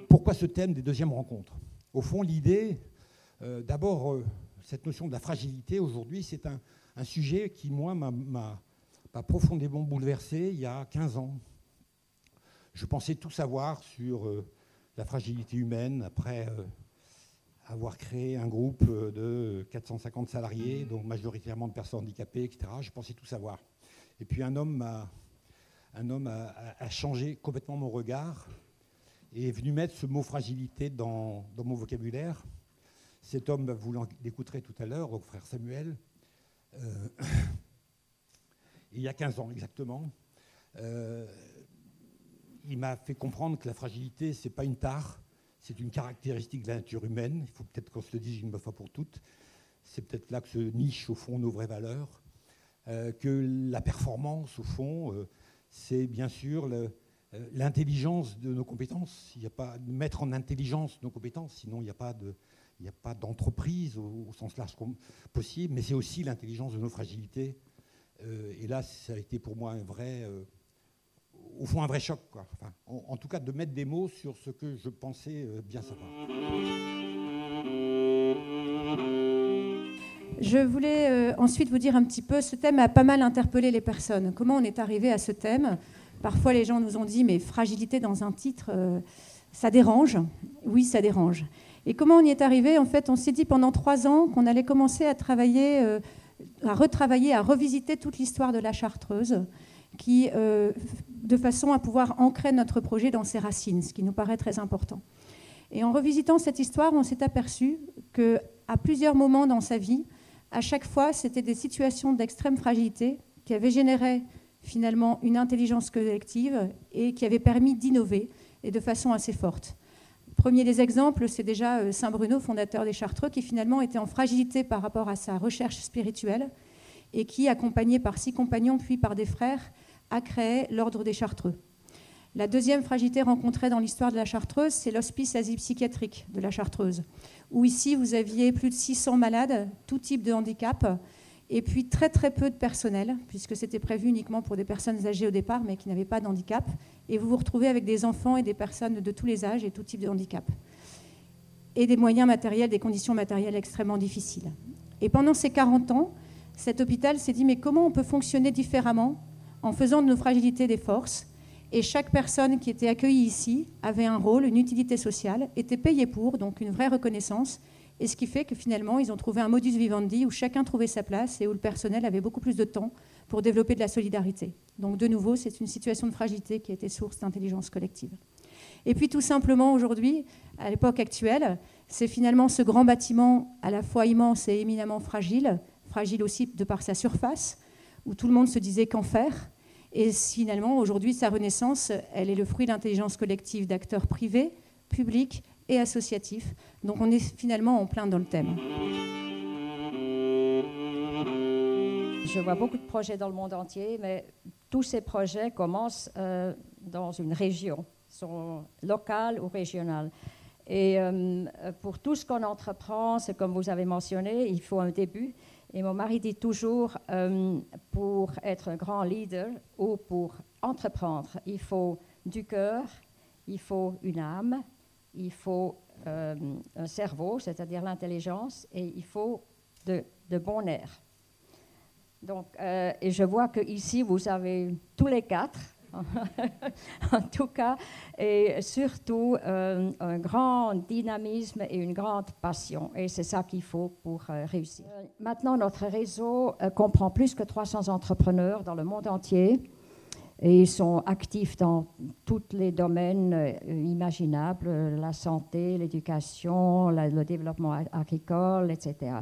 Pourquoi ce thème des deuxièmes rencontres? Au fond, l'idée, d'abord, cette notion de la fragilité, aujourd'hui, c'est un sujet qui, moi, m'a profondément bouleversé il y a 15 ans. Je pensais tout savoir sur la fragilité humaine après avoir créé un groupe de 450 salariés, donc majoritairement de personnes handicapées, etc. Je pensais tout savoir. Et puis un homme a changé complètement mon regard et est venu mettre ce mot fragilité dans mon vocabulaire. Cet homme, vous l'écouterez tout à l'heure, donc frère Samuel, il y a 15 ans exactement, il m'a fait comprendre que la fragilité, ce n'est pas une tare, c'est une caractéristique de la nature humaine. Il faut peut-être qu'on se le dise une fois pour toutes. C'est peut-être là que se nichent au fond nos vraies valeurs. Que la performance, au fond, c'est bien sûr l'intelligence de nos compétences. Il n'y a pas de mettre en intelligence nos compétences, sinon il n'y a pas d'entreprise au sens large possible, mais c'est aussi l'intelligence de nos fragilités. Et là, ça a été pour moi au fond un vrai choc, quoi. Enfin, en tout cas, de mettre des mots sur ce que je pensais bien savoir. Je voulais ensuite vous dire un petit peu, ce thème a pas mal interpellé les personnes. Comment on est arrivé à ce thème? Parfois, les gens nous ont dit, mais fragilité dans un titre, ça dérange. Oui, ça dérange. Et comment on y est arrivé? En fait, on s'est dit pendant 3 ans qu'on allait commencer à travailler, à retravailler, à revisiter toute l'histoire de la Chartreuse, de façon à pouvoir ancrer notre projet dans ses racines, ce qui nous paraît très important. Et en revisitant cette histoire, on s'est aperçu qu'à plusieurs moments dans sa vie, à chaque fois, c'était des situations d'extrême fragilité qui avaient généré finalement une intelligence collective et qui avaient permis d'innover, et de façon assez forte. Premier des exemples, c'est déjà Saint Bruno, fondateur des Chartreux, qui finalement était en fragilité par rapport à sa recherche spirituelle et qui, accompagné par 6 compagnons puis par des frères, a créé l'Ordre des Chartreux. La deuxième fragilité rencontrée dans l'histoire de la Chartreuse, c'est l'hospice asile-psychiatrique de la Chartreuse, où ici, vous aviez plus de 600 malades, tout type de handicap, et puis très très peu de personnel, puisque c'était prévu uniquement pour des personnes âgées au départ, mais qui n'avaient pas d'handicap, et vous vous retrouvez avec des enfants et des personnes de tous les âges et tout type de handicap, et des moyens matériels, des conditions matérielles extrêmement difficiles. Et pendant ces 40 ans, cet hôpital s'est dit, mais comment on peut fonctionner différemment en faisant de nos fragilités des forces? Et chaque personne qui était accueillie ici avait un rôle, une utilité sociale, était payée pour, donc une vraie reconnaissance. Et ce qui fait que finalement, ils ont trouvé un modus vivendi où chacun trouvait sa place et où le personnel avait beaucoup plus de temps pour développer de la solidarité. Donc de nouveau, c'est une situation de fragilité qui a été source d'intelligence collective. Et puis tout simplement aujourd'hui, à l'époque actuelle, c'est finalement ce grand bâtiment à la fois immense et éminemment fragile aussi de par sa surface, où tout le monde se disait qu'en faire. Et finalement, aujourd'hui, sa renaissance, elle est le fruit de l'intelligence collective d'acteurs privés, publics et associatifs. Donc on est finalement en plein dans le thème. Je vois beaucoup de projets dans le monde entier, mais tous ces projets commencent dans une région, sont locales ou régionales. Et pour tout ce qu'on entreprend, c'est comme vous avez mentionné, il faut un début. Et mon mari dit toujours, pour être un grand leader ou pour entreprendre, il faut du cœur, il faut une âme, il faut un cerveau, c'est-à-dire l'intelligence, et il faut de bons nerfs. Donc, et je vois qu'ici, vous avez tous les 4, en tout cas, et surtout un grand dynamisme et une grande passion. Et c'est ça qu'il faut pour réussir. Maintenant, notre réseau comprend plus que 300 entrepreneurs dans le monde entier. Et ils sont actifs dans tous les domaines imaginables, la santé, l'éducation, le développement agricole, etc.